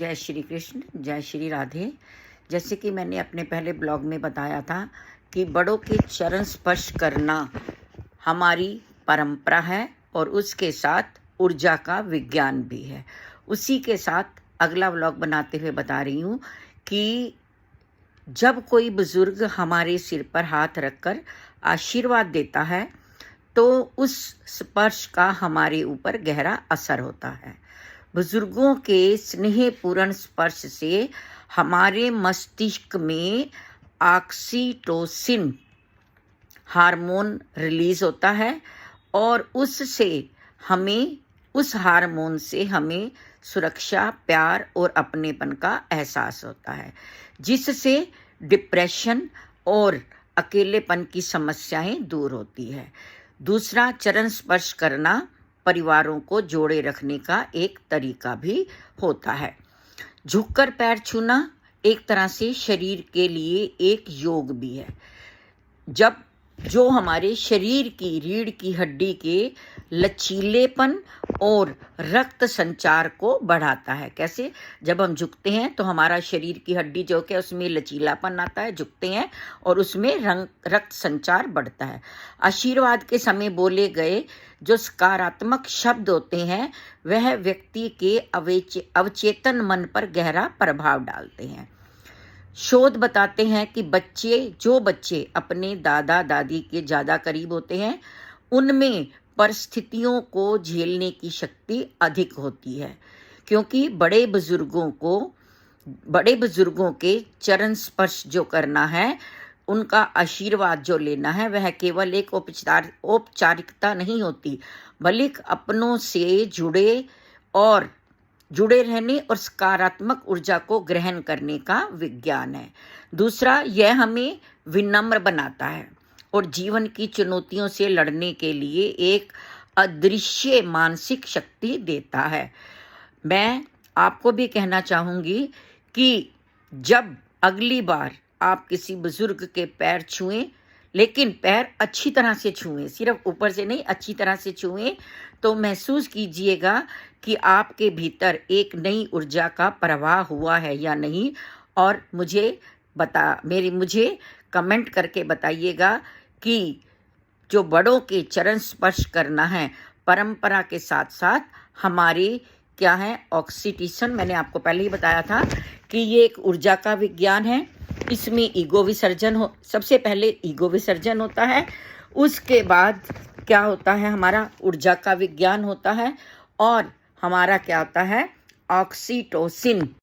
जय श्री कृष्ण, जय श्री राधे। जैसे कि मैंने अपने पहले ब्लॉग में बताया था कि बड़ों के चरण स्पर्श करना हमारी परंपरा है और उसके साथ ऊर्जा का विज्ञान भी है। उसी के साथ अगला ब्लॉग बनाते हुए बता रही हूँ कि जब कोई बुजुर्ग हमारे सिर पर हाथ रखकर आशीर्वाद देता है तो उस स्पर्श का हमारे ऊपर गहरा असर होता है। बुजुर्गों के स्नेहपूर्ण स्पर्श से हमारे मस्तिष्क में ऑक्सीटोसिन हार्मोन रिलीज होता है और उस हार्मोन से हमें सुरक्षा, प्यार और अपनेपन का एहसास होता है, जिससे डिप्रेशन और अकेलेपन की समस्याएं दूर होती है। दूसरा, चरण स्पर्श करना परिवारों को जोड़े रखने का एक तरीका भी होता है। झुककर पैर छूना एक तरह से शरीर के लिए एक योग भी है, जो हमारे शरीर की रीढ़ की हड्डी के लचीलेपन और रक्त संचार को बढ़ाता है। कैसे? जब हम झुकते हैं तो हमारा शरीर की हड्डी जो है उसमें लचीलापन आता है, झुकते हैं और उसमें रक्त संचार बढ़ता है। आशीर्वाद के समय बोले गए जो सकारात्मक शब्द होते हैं वह व्यक्ति के अवचेतन मन पर गहरा प्रभाव डालते हैं। शोध बताते हैं कि बच्चे अपने दादा दादी के ज़्यादा करीब होते हैं उनमें परिस्थितियों को झेलने की शक्ति अधिक होती है, क्योंकि बड़े बुजुर्गों के चरण स्पर्श जो करना है, उनका आशीर्वाद जो लेना है, वह केवल एक औपचारिकता नहीं होती, बल्कि अपनों से जुड़े रहने और सकारात्मक ऊर्जा को ग्रहण करने का विज्ञान है। दूसरा, यह हमें विनम्र बनाता है और जीवन की चुनौतियों से लड़ने के लिए एक अदृश्य मानसिक शक्ति देता है। मैं आपको भी कहना चाहूँगी कि जब अगली बार आप किसी बुजुर्ग के पैर छुएं, लेकिन पैर अच्छी तरह से छुएं, सिर्फ ऊपर से नहीं, अच्छी तरह से छुएं, तो महसूस कीजिएगा कि आपके भीतर एक नई ऊर्जा का प्रवाह हुआ है या नहीं। और मुझे कमेंट करके बताइएगा कि जो बड़ों के चरण स्पर्श करना है परंपरा के साथ साथ हमारे क्या है, ऑक्सीटोसिन। मैंने आपको पहले ही बताया था कि ये एक ऊर्जा का विज्ञान है। इसमें सबसे पहले ईगो विसर्जन होता है, उसके बाद क्या होता है, हमारा ऊर्जा का विज्ञान होता है और हमारा क्या होता है, ऑक्सीटोसिन।